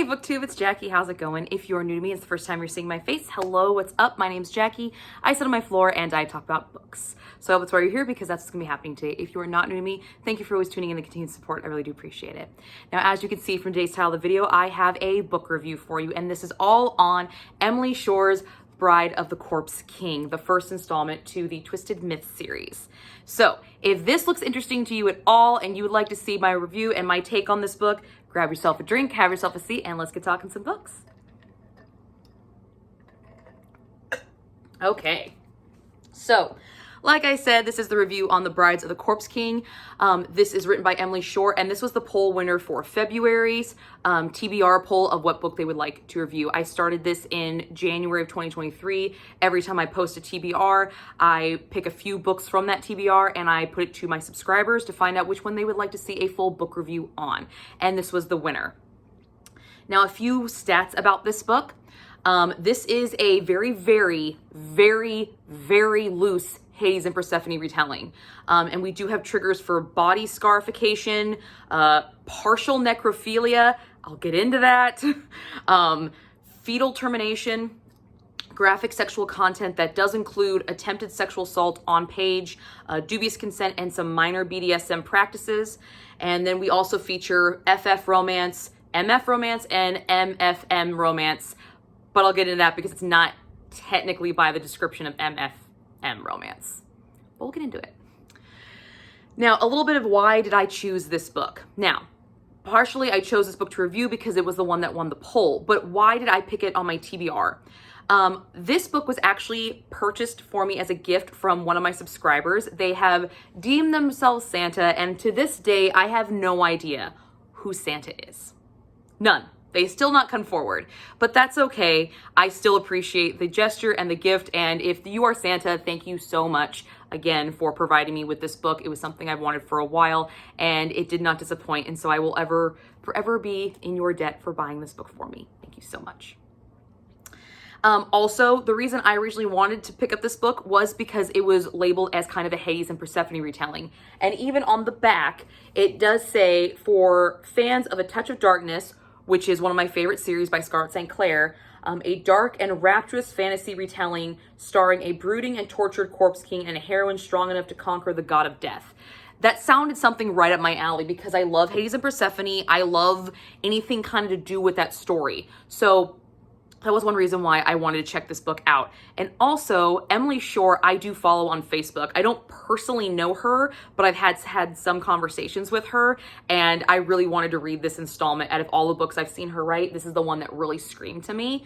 Hey booktube, it's Jackie. How's it going? If you're new to me, it's the first time you're seeing my face. Hello, what's up? My name's Jackie. I sit on my floor and I talk about books. So that's why you're here, because that's what's gonna be happening today. If you are not new to me, thank you for always tuning in and continued support. I really do appreciate it. Now, as you can see from today's title of the video, I have a book review for you, and this is all on Emily Shore's Bride of the Corpse King, the first installment to the Twisted Myth series. So if this looks interesting to you at all and you would like to see my review and my take on this book, grab yourself a drink, have yourself a seat, and let's get talking some books. Okay, so like I said, this is the review on The Brides of the Corpse King. This is written by Emily Shore, and this was the poll winner for February's TBR poll of what book they would like to review. I started this in January of 2023. Every time I post a TBR, I pick a few books from that TBR and I put it to my subscribers to find out which one they would like to see a full book review on. And this was the winner. Now, a few stats about this book. This is a very loose Hades and Persephone retelling. And we do have triggers for body scarification, partial necrophilia, I'll get into that, fetal termination, graphic sexual content that does include attempted sexual assault on page, dubious consent, and some minor BDSM practices. And then we also feature FF romance, MF romance, and MFM romance, but I'll get into that because it's not technically by the description of MFM romance. But we'll get into it. Now, a little bit of why did I choose this book? Now, partially I chose this book to review because it was the one that won the poll, but why did I pick it on my TBR? This book was actually purchased for me as a gift from one of my subscribers. They have deemed themselves Santa, and to this day, I have no idea who Santa is. None. They still not come forward, but that's okay. I still appreciate the gesture and the gift, and if you are Santa, thank you so much again for providing me with this book. It was something I've wanted for a while, and it did not disappoint, and so I will forever be in your debt for buying this book for me. Thank you so much. Also, the reason I originally wanted to pick up this book was because it was labeled as kind of a Hades and Persephone retelling. And even on the back, it does say, for fans of A Touch of Darkness, which is one of my favorite series by Scarlett St. Clair, a dark and rapturous fantasy retelling starring a brooding and tortured corpse king and a heroine strong enough to conquer the god of death. That sounded something right up my alley because I love Hades and Persephone. I love anything kind of to do with that story. So that was one reason why I wanted to check this book out. And also, Emily Shore, I do follow on Facebook. I don't personally know her, but I've had some conversations with her, and I really wanted to read this installment. Out of all the books I've seen her write, this is the one that really screamed to me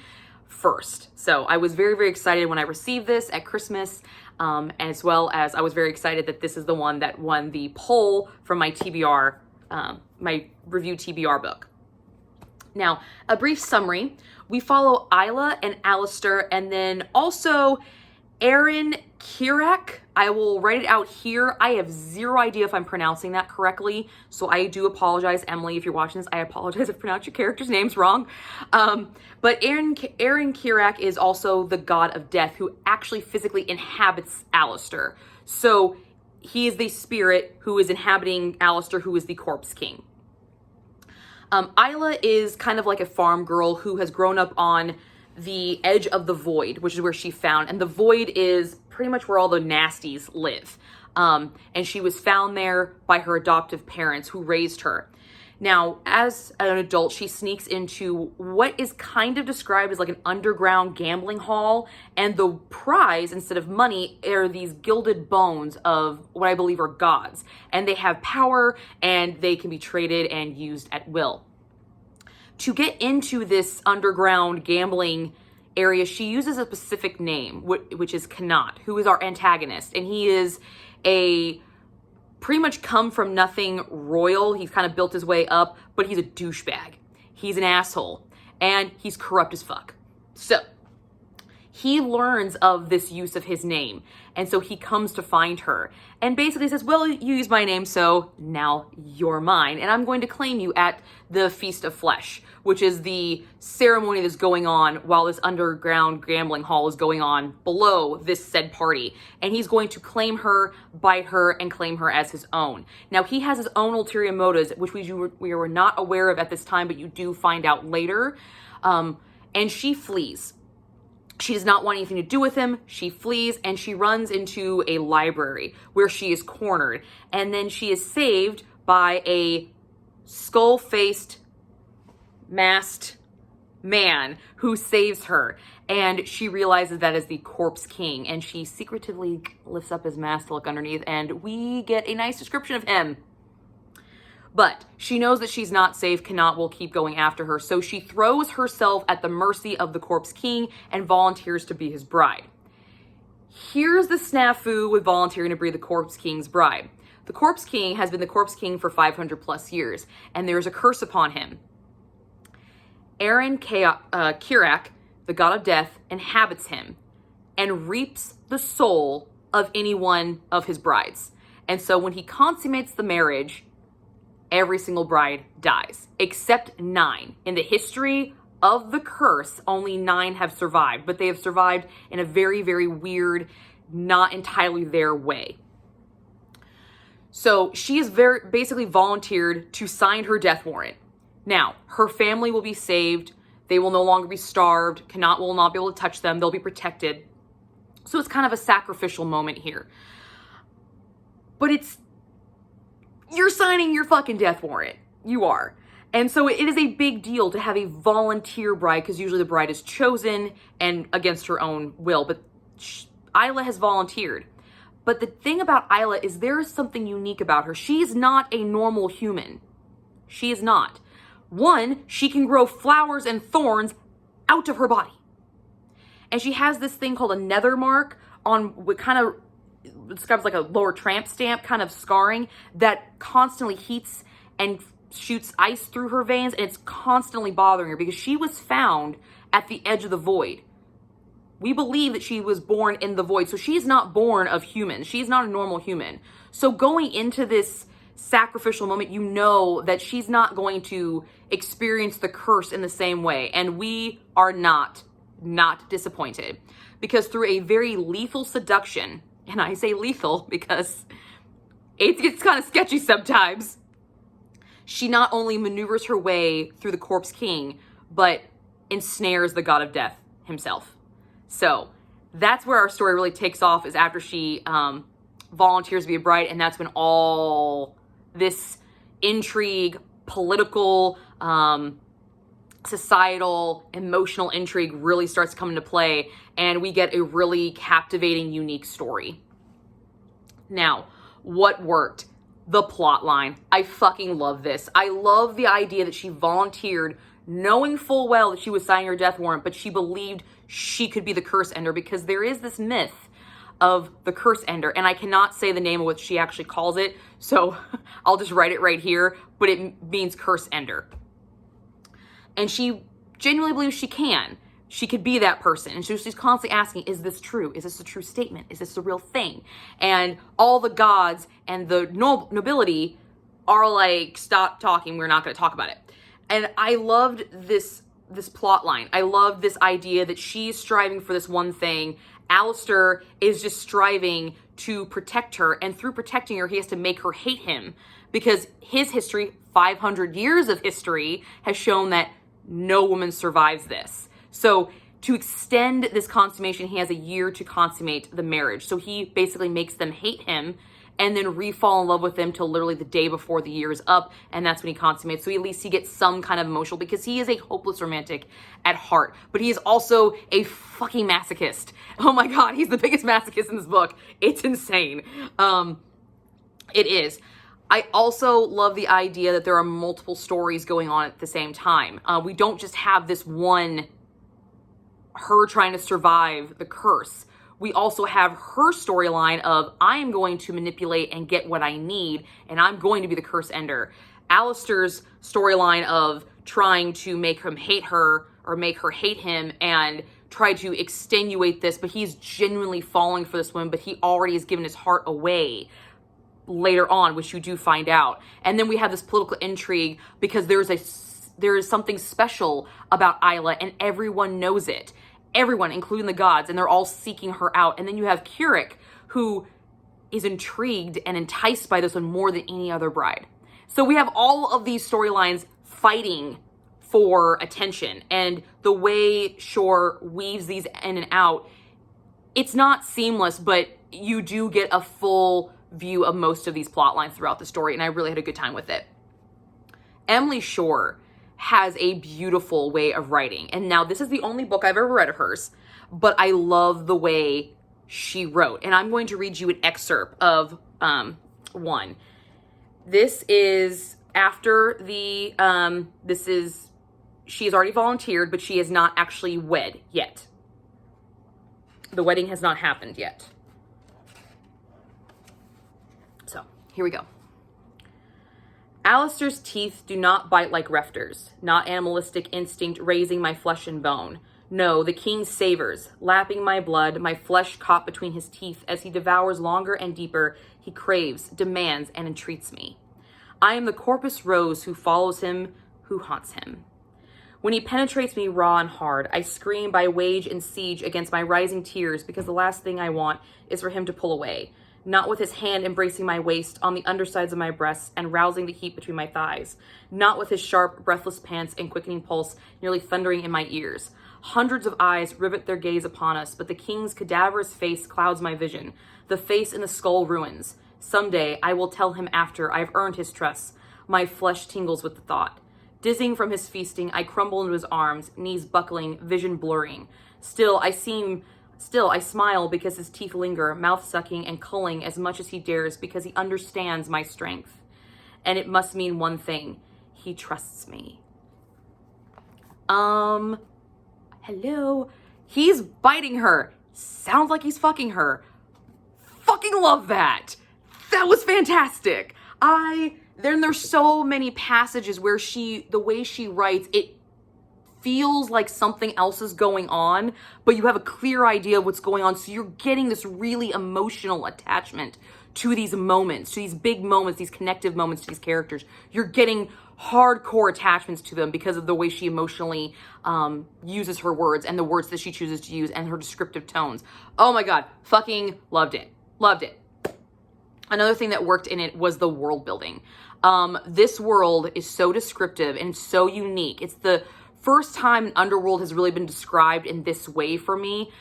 first. So I was very excited when I received this at Christmas, as well as I was very excited that this is the one that won the poll from my TBR, my review TBR book. Now, a brief summary. We follow Isla and Alistair, and then also Aaron Kirak. I will write it out here. I have zero idea if I'm pronouncing that correctly, so I do apologize, Emily, if you're watching this. I apologize if I pronounced your character's names wrong. But Aaron Kirak is also the god of death who actually physically inhabits Alistair. So he is the spirit who is inhabiting Alistair, who is the corpse king. Isla is kind of like a farm girl who has grown up on the edge of the void, which is where she found. And the void is pretty much where all the nasties live. And she was found there by her adoptive parents who raised her. Now, as an adult, she sneaks into what is kind of described as like an underground gambling hall. And the prize, instead of money, are these gilded bones of what I believe are gods. And they have power, and they can be traded and used at will. To get into this underground gambling area, she uses a specific name, which is Kanat, who is our antagonist. And he is a pretty much come from nothing royal. He's kind of built his way up, but he's a douchebag. He's an asshole, and he's corrupt as fuck. So he learns of this use of his name. And so he comes to find her and basically says, well, you used my name, so now you're mine. And I'm going to claim you at the Feast of Flesh, which is the ceremony that's going on while this underground gambling hall is going on below this said party. And he's going to claim her, bite her, and claim her as his own. Now, he has his own ulterior motives, which we were not aware of at this time, but you do find out later. And she flees. She does not want anything to do with him. She flees and she runs into a library where she is cornered. And then she is saved by a skull-faced, masked man who saves her. And she realizes that is the Corpse King. And she secretively lifts up his mask to look underneath. And we get a nice description of him. But she knows that she's not safe, will keep going after her, so she throws herself at the mercy of the Corpse King and volunteers to be his bride. Here's the snafu with volunteering to be the Corpse King's bride. The Corpse King has been the Corpse King for 500 plus years, and there's a curse upon him. Aaron Kirak, the god of death, inhabits him and reaps the soul of any one of his brides. And so when he consummates the marriage, every single bride dies, except 9. In the history of the curse, only 9 have survived, but they have survived in a very, very weird, not entirely their way. So she is basically volunteered to sign her death warrant. Now, her family will be saved. They will no longer be starved. Will not be able to touch them. They'll be protected. So it's kind of a sacrificial moment here. But you're signing your fucking death warrant. You are. And so it is a big deal to have a volunteer bride, because usually the bride is chosen and against her own will. But Isla has volunteered. But the thing about Isla is there is something unique about her. She is not a normal human. She is not. One, she can grow flowers and thorns out of her body. And she has this thing called a nether mark on what kind of describes like a lower tramp stamp kind of scarring that constantly heats and shoots ice through her veins, and it's constantly bothering her because she was found at the edge of the void. We believe that she was born in the void, so she's not born of humans. She's not a normal human. So going into this sacrificial moment, you know that she's not going to experience the curse in the same way, and we are not disappointed, because through a very lethal seduction, and I say lethal because it gets kind of sketchy sometimes, she not only maneuvers her way through the Corpse King, but ensnares the god of death himself. So that's where our story really takes off, is after she volunteers to be a bride, and that's when all this intrigue, political, societal, emotional intrigue really starts to come into play, and we get a really captivating, unique story. Now, what worked? The plot line. I fucking love this. I love the idea that she volunteered knowing full well that she was signing her death warrant, but she believed she could be the curse ender, because there is this myth of the curse ender, and I cannot say the name of what she actually calls it, so I'll just write it right here, but it means curse ender. And she genuinely believes she can. She could be that person. And so she's constantly asking, is this true? Is this a true statement? Is this a real thing? And all the gods and the nobility are like, stop talking. We're not going to talk about it. And I loved this plot line. I loved this idea that she's striving for this one thing. Alistair is just striving to protect her. And through protecting her, he has to make her hate him, because his history, 500 years of history, has shown that no woman survives this. So to extend this consummation, he has a year to consummate the marriage. So he basically makes them hate him and then re-fall in love with them till literally the day before the year is up, and that's when he consummates. So at least he gets some kind of emotional, because he is a hopeless romantic at heart, but he is also a fucking masochist. Oh my God, he's the biggest masochist in this book. It's insane. It is. I also love the idea that there are multiple stories going on at the same time. We don't just have this one, her trying to survive the curse. We also have her storyline of, I am going to manipulate and get what I need, and I'm going to be the curse ender. Alistair's storyline of trying to make him hate her or make her hate him and try to extenuate this, but he's genuinely falling for this woman, but he already has given his heart away later on, which you do find out. And then we have this political intrigue because there is something special about Isla, and everyone knows it. Everyone, including the gods, and they're all seeking her out. And then you have Keurig, who is intrigued and enticed by this one more than any other bride. So we have all of these storylines fighting for attention, and the way Shore weaves these in and out, it's not seamless, but you do get a full view of most of these plot lines throughout the story, and I really had a good time with it. Emily Shore has a beautiful way of writing, and now this is the only book I've ever read of hers, but I love the way she wrote, and I'm going to read you an excerpt of one. This is after the, she has already volunteered, but she is not actually wed yet. The wedding has not happened yet. So, here we go. Alistair's teeth do not bite like Refters, not animalistic instinct raising my flesh and bone. No, the king savors, lapping my blood, my flesh caught between his teeth as he devours longer and deeper, he craves, demands, and entreats me. I am the corpus rose who follows him, who haunts him. When he penetrates me raw and hard, I scream by wage and siege against my rising tears because the last thing I want is for him to pull away, not with his hand embracing my waist on the undersides of my breasts and rousing the heat between my thighs, not with his sharp, breathless pants and quickening pulse nearly thundering in my ears. Hundreds of eyes rivet their gaze upon us, but the king's cadaverous face clouds my vision, the face in the skull ruins. Someday I will tell him after I've earned his trust. My flesh tingles with the thought. Dizzying from his feasting, I crumble into his arms, knees buckling, vision blurring. Still, I smile because his teeth linger, mouth sucking and culling as much as he dares because he understands my strength. And it must mean one thing. He trusts me. Hello? He's biting her. Sounds like he's fucking her. Fucking love that. That was fantastic. There's so many passages where the way she writes, it feels like something else is going on, but you have a clear idea of what's going on. So you're getting this really emotional attachment to these moments, to these big moments, these connective moments to these characters. You're getting hardcore attachments to them because of the way she emotionally uses her words and the words that she chooses to use and her descriptive tones. Oh my God, fucking loved it. Loved it. Another thing that worked in it was the world building. This world is so descriptive and so unique. It's the first time an underworld has really been described in this way for me.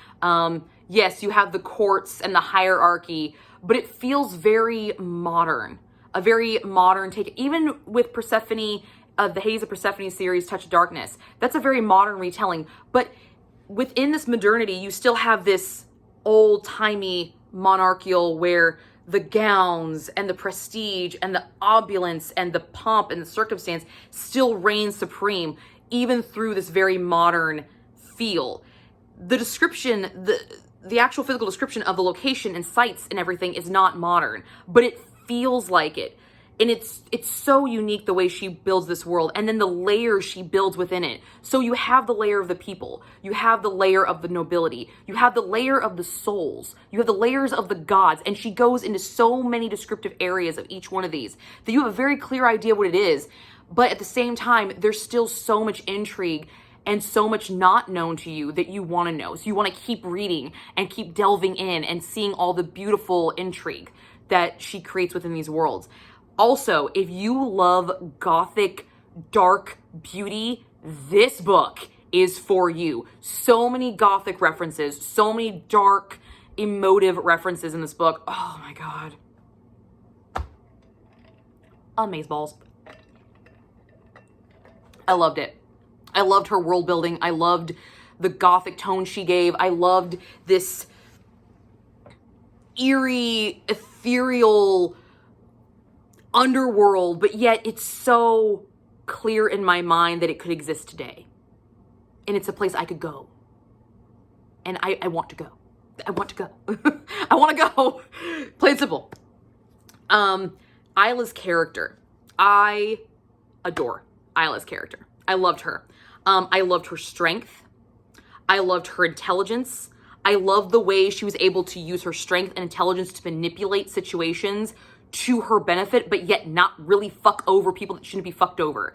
Yes, you have the courts and the hierarchy, but it feels very modern. A very modern take. Even with Persephone, the Haze of Persephone series, Touch of Darkness, that's a very modern retelling. But within this modernity, you still have this old-timey monarchical where the gowns and the prestige and the opulence and the pomp and the circumstance still reign supreme, even through this very modern feel. The description, the actual physical description of the location and sites and everything is not modern, but it feels like it. And it's so unique the way she builds this world, and then the layers she builds within it. So you have the layer of the people, you have the layer of the nobility, you have the layer of the souls, you have the layers of the gods, and she goes into so many descriptive areas of each one of these that you have a very clear idea what it is, but at the same time, there's still so much intrigue and so much not known to you that you want to know. So you want to keep reading and keep delving in and seeing all the beautiful intrigue that she creates within these worlds. Also, if you love Gothic, dark beauty, this book is for you. So many Gothic references, so many dark, emotive references in this book. Oh my God. Amazeballs. I loved it. I loved her world building. I loved the Gothic tone she gave. I loved this eerie, ethereal underworld, but yet it's so clear in my mind that it could exist today. And it's a place I could go. And I want to go. I want to go. I want to go. Plain and simple. Isla's character. I adore Isla's character. I loved her. I loved her strength. I loved her intelligence. I loved the way she was able to use her strength and intelligence to manipulate situations to her benefit, but yet not really fuck over people that shouldn't be fucked over.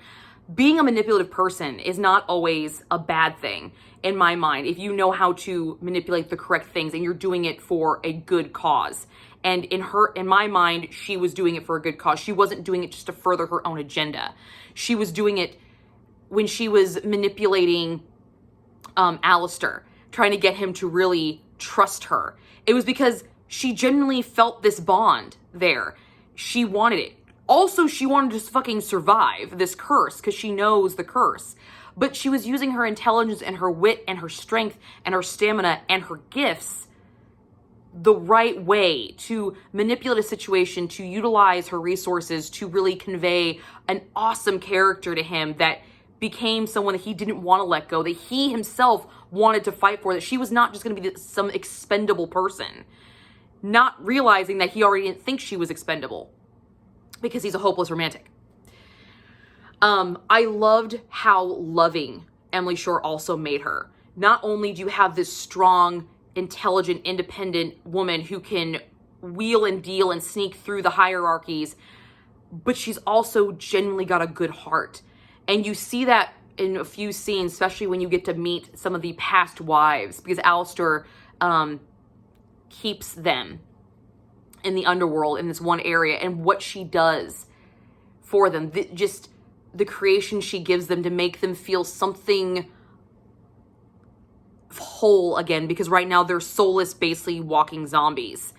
Being a manipulative person is not always a bad thing in my mind, if you know how to manipulate the correct things and you're doing it for a good cause. And in my mind, she was doing it for a good cause. She wasn't doing it just to further her own agenda. She was doing it when she was manipulating Alistair, trying to get him to really trust her. It was because she genuinely felt this bond there. She wanted it. Also, she wanted to just fucking survive this curse because she knows the curse. But she was using her intelligence and her wit and her strength and her stamina and her gifts the right way to manipulate a situation, to utilize her resources, to really convey an awesome character to him that became someone that he didn't want to let go, that he himself wanted to fight for, that she was not just going to be some expendable person. Not realizing that he already didn't think she was expendable because he's a hopeless romantic. I loved how loving Emily Shore also made her. Not only do you have this strong, intelligent, independent woman who can wheel and deal and sneak through the hierarchies, but she's also genuinely got a good heart. And you see that in a few scenes, especially when you get to meet some of the past wives, because Alistair keeps them in the underworld in this one area, and what she does for them, just the creation she gives them to make them feel something whole again, because right now they're soulless, basically walking zombies,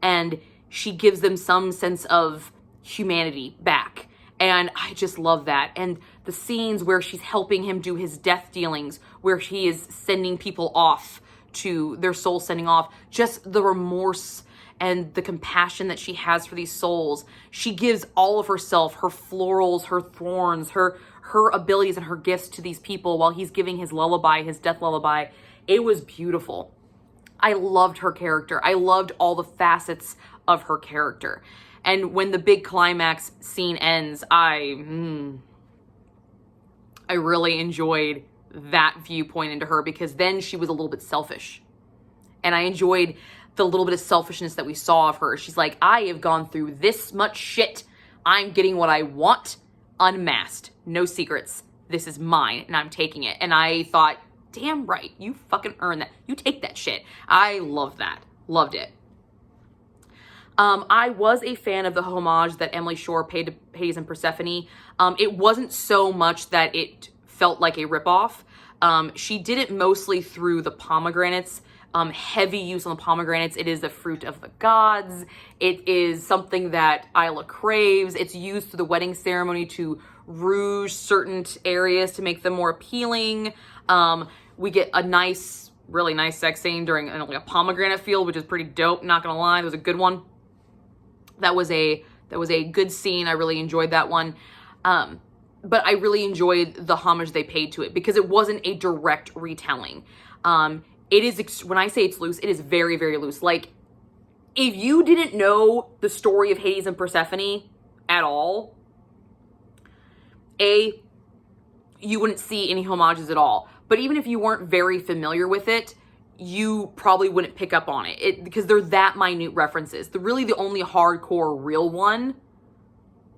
and she gives them some sense of humanity back. And I just love that. And the scenes where she's helping him do his death dealings, where she is sending people off to their soul sending off, just the remorse and the compassion that she has for these souls. She gives all of herself, her florals, her thorns, her abilities and her gifts to these people while he's giving his lullaby, his death lullaby. It was beautiful. I loved her character. I loved all the facets of her character. And when the big climax scene ends, I really enjoyed that viewpoint into her, because then she was a little bit selfish. And I enjoyed the little bit of selfishness that we saw of her. She's like, I have gone through this much shit. I'm getting what I want, unmasked, no secrets. This is mine, and I'm taking it. And I thought, damn right, you fucking earned that. You take that shit. I love that. Loved it. I was a fan of the homage that Emily Shore paid to Hades and Persephone. It wasn't so much that it felt like a ripoff. She did it mostly through the pomegranates. Heavy use on the pomegranates. It is the fruit of the gods. It is something that Isla craves. It's used through the wedding ceremony to rouge certain areas to make them more appealing. We get a nice, really nice sex scene during like a pomegranate field, which is pretty dope. Not gonna lie, it was a good one. That was a good scene. I really enjoyed that one. But I really enjoyed the homage they paid to it because it wasn't a direct retelling. It is, when I say it's loose, it is very, very loose. Like, if you didn't know the story of Hades and Persephone at all, you wouldn't see any homages at all. But even if you weren't very familiar with it, you probably wouldn't pick up on it because they're that minute references. Really the only hardcore real one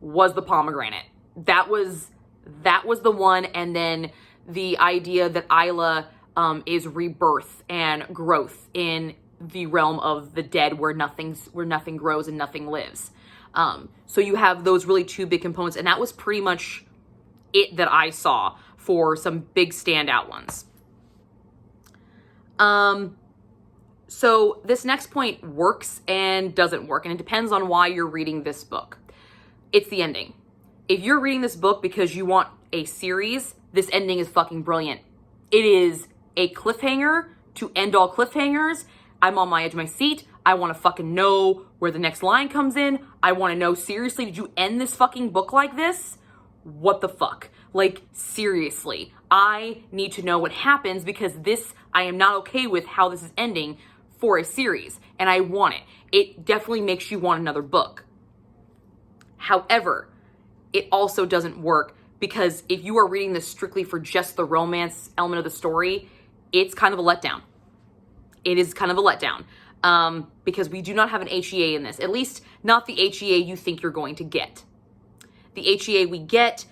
was the pomegranate. That was the one, and then the idea that Isla is rebirth and growth in the realm of the dead, where nothing grows and nothing lives. So you have those really two big components, and that was pretty much it that I saw for some big standout ones. So this next point works and doesn't work, and it depends on why you're reading this book. It's the ending. If you're reading this book because you want a series, this ending is fucking brilliant. It is a cliffhanger to end all cliffhangers. I'm on my edge of my seat. I want to fucking know where the next line comes in. I want to know, seriously, did you end this fucking book like this? What the fuck? Like, seriously, I need to know what happens, because I am not okay with how this is ending for a series, and I want it. It definitely makes you want another book. However, it also doesn't work because if you are reading this strictly for just the romance element of the story, it's kind of a letdown. It is kind of a letdown because we do not have an HEA in this, at least not the HEA you think you're going to get. The HEA we get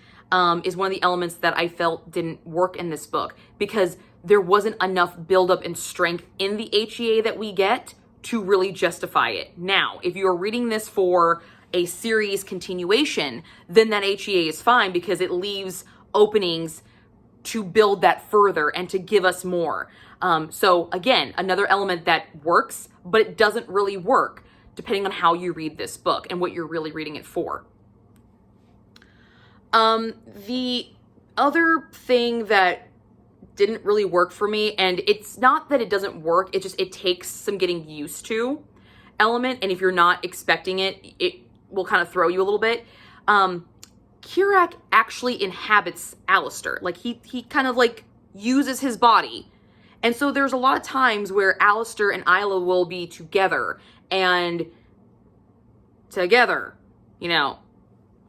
is one of the elements that I felt didn't work in this book because there wasn't enough buildup and strength in the HEA that we get to really justify it. Now, if you're reading this for a series continuation, then that HEA is fine because it leaves openings to build that further and to give us more. So again, another element that works, but it doesn't really work depending on how you read this book and what you're really reading it for. The other thing that didn't really work for me, and it's not that it doesn't work, it takes some getting used to element, and if you're not expecting it, it will kind of throw you a little bit. Kirak actually inhabits Alistair. Like he kind of like uses his body. And so there's a lot of times where Alistair and Isla will be together, you know,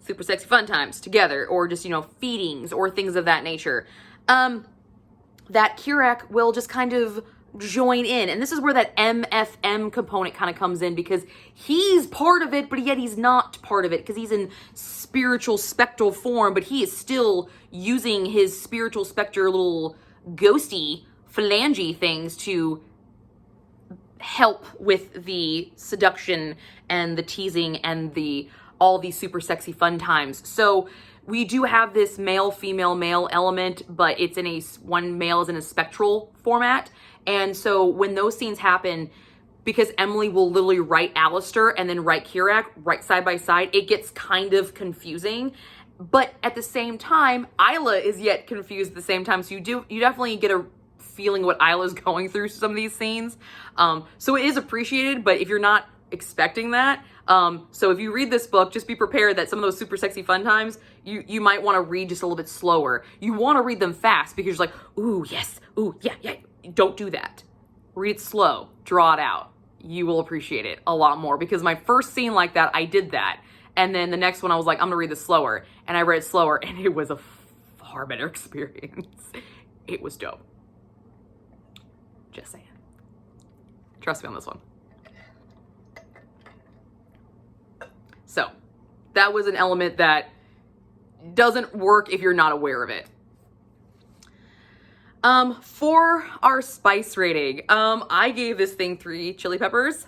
super sexy fun times together, or just, you know, feedings or things of that nature. That Kirak will just kind of join in. And this is where that MFM component kind of comes in, because he's part of it, but yet he's not part of it because he's in spiritual spectral form, but he is still using his spiritual spectre little ghosty phalange things to help with the seduction and the teasing and all these super sexy fun times. So we do have this male, female, male element, but it's in one male is in a spectral format. And so when those scenes happen, because Emily will literally write Alistair and then write Kirak right side by side, it gets kind of confusing. But at the same time, Isla is yet confused at the same time. So you definitely get a feeling what Isla's going through some of these scenes. So it is appreciated, but if you're not expecting that, so if you read this book, just be prepared that some of those super sexy fun times, you might want to read just a little bit slower. You want to read them fast because you're like, ooh, yes, ooh, yeah, yeah. Don't do that. Read it slow, draw it out. You will appreciate it a lot more, because my first scene like that, I did that. And then the next one, I was like, I'm gonna read this slower. And I read it slower, and it was a far better experience. It was dope. Just saying. Trust me on this one. So that was an element that doesn't work if you're not aware of it. For our spice rating, I gave this thing 3 chili peppers.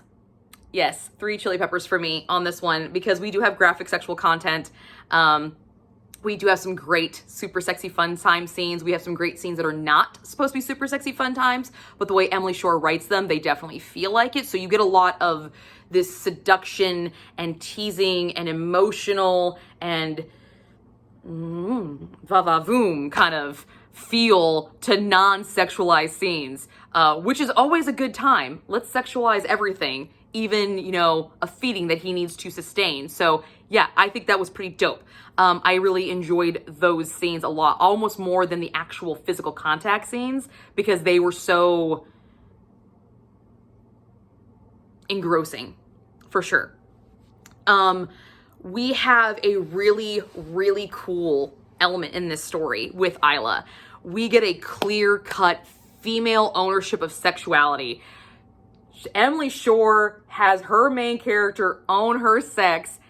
Yes, 3 chili peppers for me on this one, because we do have graphic sexual content. We do have some great super sexy fun time scenes. We have some great scenes that are not supposed to be super sexy fun times, but the way Emily Shore writes them, they definitely feel like it. So you get a lot of this seduction and teasing and emotional and va-va-voom kind of feel to non-sexualized scenes, which is always a good time. Let's sexualize everything, even, you know, a feeding that he needs to sustain. So yeah, I think that was pretty dope. I really enjoyed those scenes a lot, almost more than the actual physical contact scenes, because they were so engrossing, for sure. We have a really, really cool element in this story with Isla. We get a clear-cut female ownership of sexuality. Emily Shore has her main character own her sex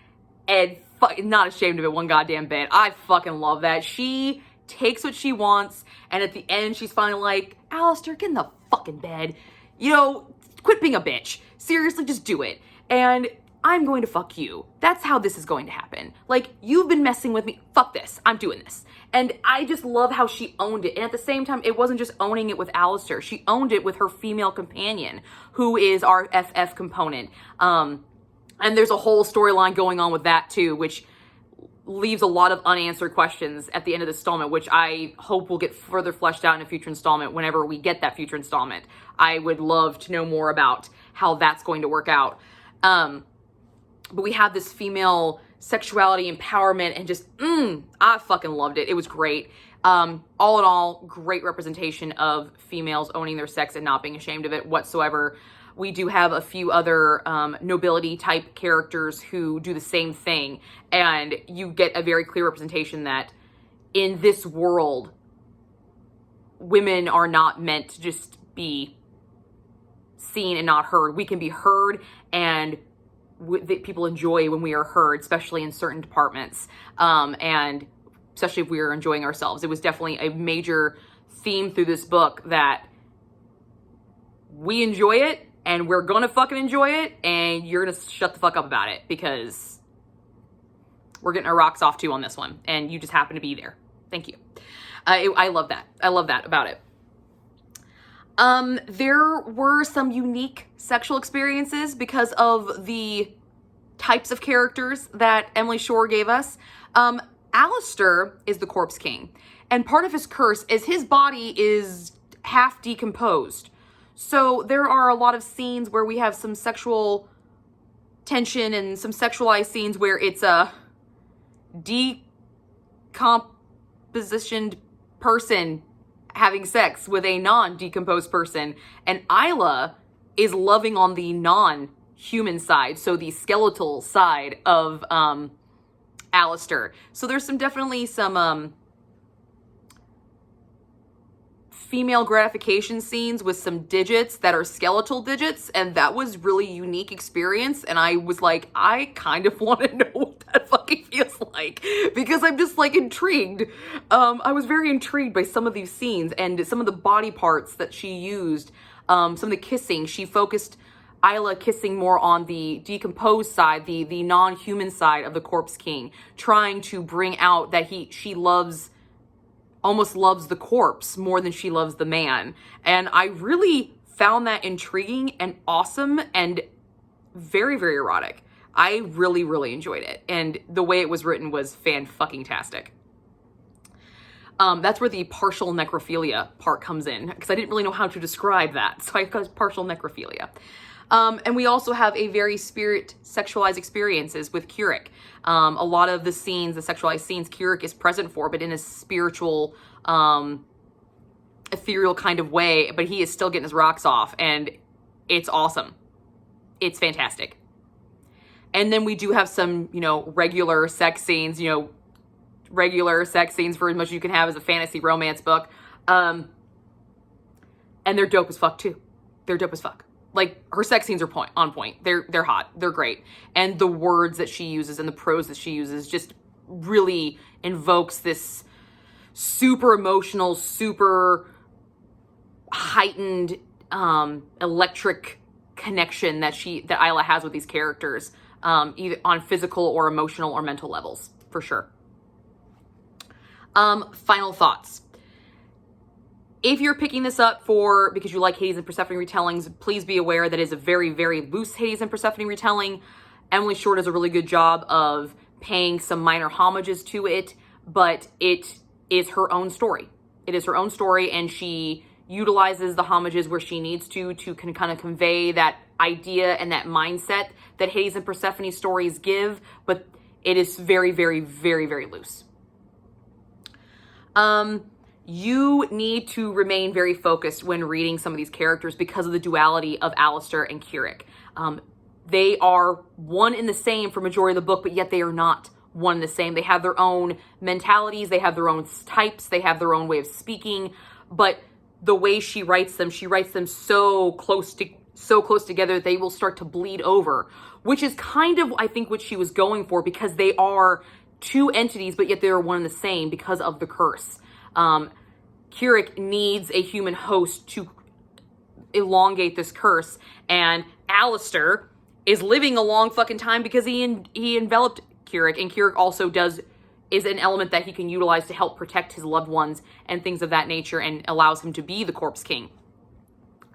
and not ashamed of it one goddamn bit. I fucking love that. She takes what she wants, and at the end she's finally like, Alistair, get in the fucking bed. You know, quit being a bitch. Seriously, just do it. And I'm going to fuck you. That's how this is going to happen. Like, you've been messing with me. Fuck this. I'm doing this. And I just love how she owned it. And at the same time, it wasn't just owning it with Alistair. She owned it with her female companion, who is our FF component. And there's a whole storyline going on with that too, which leaves a lot of unanswered questions at the end of the installment, which I hope will get further fleshed out in a future installment whenever we get that future installment. I would love to know more about how that's going to work out. But we have this female sexuality empowerment and just, I fucking loved it. It was great. All in all, great representation of females owning their sex and not being ashamed of it whatsoever. We do have a few other nobility type characters who do the same thing. And you get a very clear representation that in this world, women are not meant to just be seen and not heard. We can be heard, and people enjoy when we are heard, especially in certain departments, and especially if we are enjoying ourselves. It was definitely a major theme through this book that we enjoy it, and we're gonna fucking enjoy it, and you're gonna shut the fuck up about it, because we're getting our rocks off too on this one, and you just happen to be there. Thank you. I love that. I love that about it. There were some unique sexual experiences because of the types of characters that Emily Shore gave us. Alistair is the Corpse King, and part of his curse is his body is half decomposed. So there are a lot of scenes where we have some sexual tension and some sexualized scenes where it's a decompositioned person having sex with a non-decomposed person, and Isla is loving on the non-human side, so the skeletal side of Alistair. So there's definitely some female gratification scenes with some digits that are skeletal digits, and that was really unique experience, and I was like, I kind of want to know what that fucking feels like, because I'm just like intrigued. I was very intrigued by some of these scenes and some of the body parts that she used. Some of the kissing, she focused Isla kissing more on the decomposed side, the non-human side of the Corpse King, trying to bring out that she almost loves the corpse more than she loves the man. And I really found that intriguing and awesome and very, very erotic. I really, really enjoyed it. And the way it was written was fan-fucking-tastic. That's where the partial necrophilia part comes in, because I didn't really know how to describe that. So I got partial necrophilia. And we also have a very spirit sexualized experiences with Keurig. A lot of the scenes, the sexualized scenes, Keurig is present for, but in a spiritual, ethereal kind of way, but he is still getting his rocks off, and it's awesome. It's fantastic. And then we do have some, regular sex scenes, regular sex scenes for as much as you can have as a fantasy romance book. And they're dope as fuck too. They're dope as fuck. Like, her sex scenes are on point. They're hot. They're great. And the words that she uses and the prose that she uses just really invokes this super emotional, super heightened, electric connection that Isla has with these characters, either on physical or emotional or mental levels, for sure. Final thoughts. If you're picking this up because you like Hades and Persephone retellings, please be aware that it is a very, very loose Hades and Persephone retelling. Emily Shore does a really good job of paying some minor homages to it, but it is her own story. It is her own story, and she utilizes the homages where she needs to kind of convey that idea and that mindset that Hades and Persephone stories give, but it is very, very, very, very loose. You need to remain very focused when reading some of these characters because of the duality of Alistair and Keurig. They are one and the same for majority of the book, but yet they are not one and the same. They have their own mentalities, they have their own types, they have their own way of speaking, but the way she writes them so close together that they will start to bleed over, which is kind of, I think, what she was going for, because they are two entities, but yet they are one and the same because of the curse. Keurig needs a human host to elongate this curse, and Alistair is living a long fucking time because he enveloped Keurig, and Keurig also is an element that he can utilize to help protect his loved ones and things of that nature, and allows him to be the Corpse King.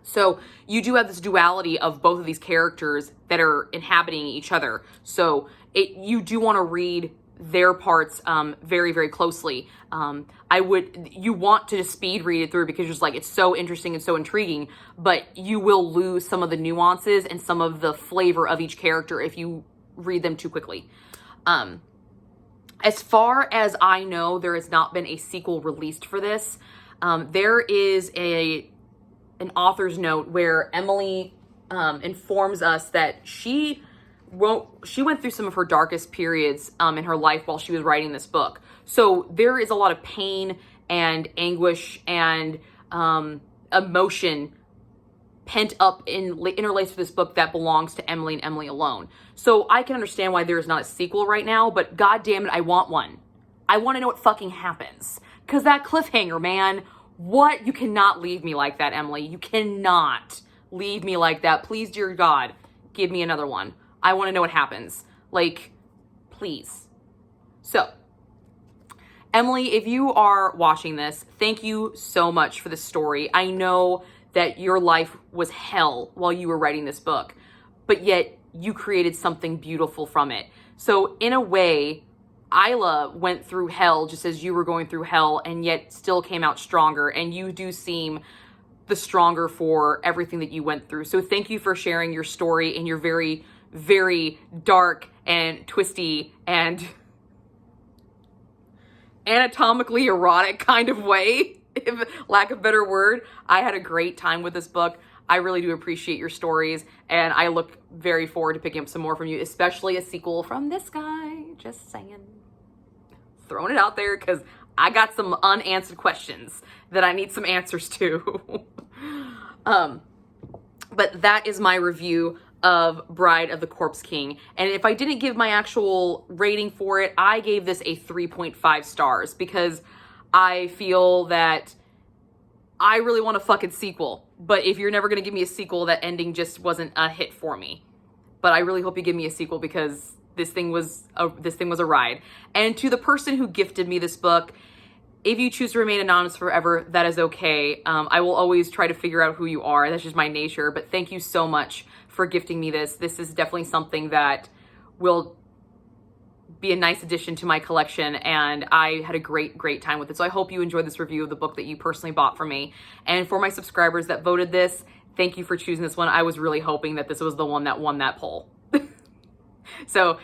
So you do have this duality of both of these characters that are inhabiting each other. So you do want to read their parts very, very closely. You want to just speed read it through because just like it's so interesting and so intriguing, but you will lose some of the nuances and some of the flavor of each character if you read them too quickly. As far as I know, there has not been a sequel released for this. There is an author's note where Emily informs us that she went through some of her darkest periods in her life while she was writing this book. So there is a lot of pain and anguish and emotion pent up interlaced with this book that belongs to Emily and Emily alone. So I can understand why there is not a sequel right now, but god damn it, I want one. I want to know what fucking happens. Because that cliffhanger, man, what? You cannot leave me like that, Emily. You cannot leave me like that. Please, dear God, give me another one. I want to know what happens. Like, please. So, Emily, if you are watching this, thank you so much for the story. I know that your life was hell while you were writing this book, but yet you created something beautiful from it. So in a way, Isla went through hell just as you were going through hell, and yet still came out stronger, and you do seem the stronger for everything that you went through. So thank you for sharing your story in your very, very dark and twisty and anatomically erotic kind of way, if lack of a better word. I had a great time with this book. I really do appreciate your stories, and I look very forward to picking up some more from you, especially a sequel from this guy. Just saying. Throwing it out there because I got some unanswered questions that I need some answers to. But that is my review of Bride of the Corpse King. And if I didn't give my actual rating for it, I gave this a 3.5 stars because I feel that I really want a fucking sequel. But if you're never going to give me a sequel, that ending just wasn't a hit for me. But I really hope you give me a sequel because this thing was a ride. And to the person who gifted me this book, if you choose to remain anonymous forever, that is okay. I will always try to figure out who you are. That's just my nature. But thank you so much for gifting me this. This is definitely something that will be a nice addition to my collection, and I had a great time with it. So I hope you enjoyed this review of the book that you personally bought from me. And for my subscribers that voted this, thank you for choosing this one. I was really hoping that this was the one that won that poll. So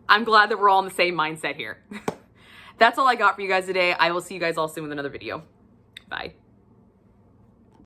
I'm glad that we're all in the same mindset here. That's all I got for you guys today. I will see you guys all soon with another video. Bye.